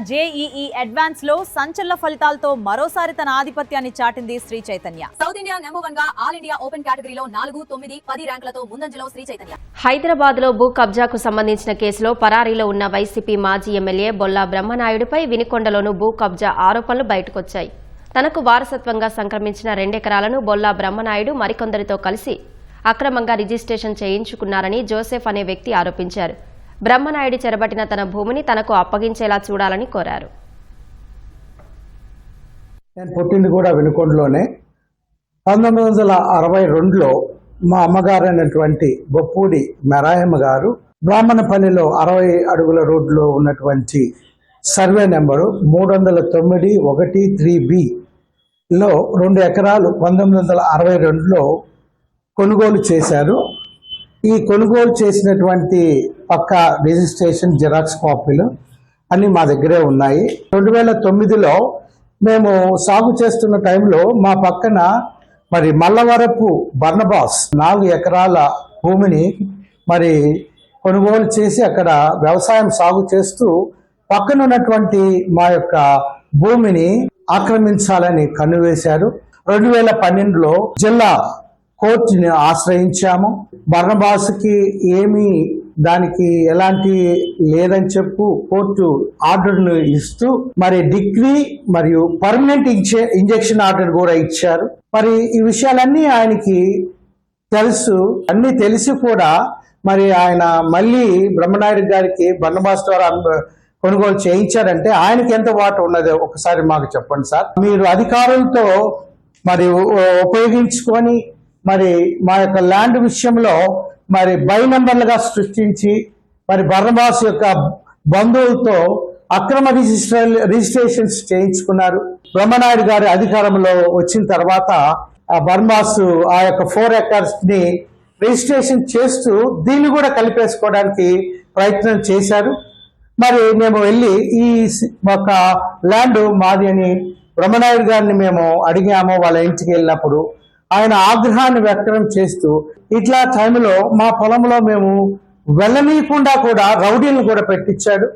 JEE advance లో సంచలన ఫలితాలతో మరోసారి తన ఆధిపత్యాన్ని చాటింది Sri Chaitanya. South India number 1 గా ఆల్ ఇండియా ఓపెన్ కేటగిరీలో 4, 9, 10 ర్యాంకులతో ముందంజలో శ్రీ చైతన్య. హైదరాబాద్ లో భూ కబ్జాకు సంబంధించిన కేసులో పరారీలో ఉన్న వైసీపీ మాజీ ఎమ్మెల్యే బొల్లా బ్రహ్మనాయుడిపై వినికొండలోనూ భూ కబ్జా ఆరోపణలు బయటకొచ్చాయి. తనకు వారసత్వంగా సంక్రమించిన 2 ఎకరాలను బొల్లా బ్రహ్మనాయుడు మరికొందరితో కలిసి అక్రమంగా రిజిస్ట్రేషన్ చేయించుకున్నారని జోసెఫ్ అనే వ్యక్తి ఆరోపించారు. బ్రహ్మనాయుడు చెరబట్టిన తన భూమిని తనకు అప్పగించేలా చూడాలని కోరారు. నేను పుట్టింది కూడా వినుకొండలోనే. 1962లో మా అమ్మగారు అయినటువంటి బొప్పూడి మెరాయమ్మ గారు బ్రాహ్మణపల్లిలో 60 అడుగుల రోడ్లో ఉన్నటువంటి సర్వే నెంబరు 309-1-3B లో 2 ఎకరాలు 1962లో కొనుగోలు చేశారు. ఈ కొనుగోలు చేసినటువంటి పక్క రిజిస్ట్రేషన్ జిరాక్స్ కాపీలు అన్ని మా దగ్గరే ఉన్నాయి. 2009లో మేము సాగు చేస్తున్న టైంలో మా పక్కన మరి మల్లవరపు బర్నబాస్ 4 ఎకరాల భూమిని మరి కొనుగోలు చేసి అక్కడ వ్యవసాయం సాగు చేస్తూ పక్కన ఉన్నటువంటి మా యొక్క భూమిని ఆక్రమించాలని కన్నువేశారు. 2012లో జిల్లా కోర్టుని ఆశ్రయించాము. బర్నబాస్కి ఏమీ దానికి ఎలాంటి లేదని చెప్పు కోర్టు ఆర్డర్ను ఇస్తూ మరి డిగ్రీ మరియు పర్మనెంట్ ఇంజెక్షన్ ఆర్డర్ కూడా ఇచ్చారు. మరి ఈ విషయాలన్నీ ఆయనకి తెలుసు. అన్ని తెలిసి కూడా మరి ఆయన మళ్ళీ బ్రహ్మనాయుడు గారికి బర్నబాస్ ద్వారా కొనుగోలు చేయించారంటే ఆయనకి ఎంత వాట ఉన్నదో ఒకసారి మాకు చెప్పండి సార్. మీరు అధికారులతో మరి ఉపయోగించుకొని మరి మా యొక్క ల్యాండ్ విషయంలో మరి బై నెంబర్లుగా సృష్టించి మరి బర్నబాస్ యొక్క బంధువులతో అక్రమ రిజిస్ట్రేషన్స్ చేయించుకున్నారు. బ్రహ్మనాయుడు గారి అధికారంలో వచ్చిన తర్వాత ఆ బర్నబాస్ ఆ యొక్క 4 ఎకర్స్ ని రిజిస్ట్రేషన్ చేస్తూ దీన్ని కూడా కలిపేసుకోవడానికి ప్రయత్నం చేశారు. మరి మేము వెళ్ళి ఈ ఒక ల్యాండ్ మాది అని బ్రహ్మనాయుడు గారిని మేము అడిగాము. వాళ్ళ ఇంటికి వెళ్ళినప్పుడు ఆయన ఆగ్రహాన్ని వ్యక్తం చేస్తూ ఇట్లా టైంలో మా పొలంలో మేము వెళ్ళనీయకుండా కూడా రౌడీలను కూడా పెట్టించాడు.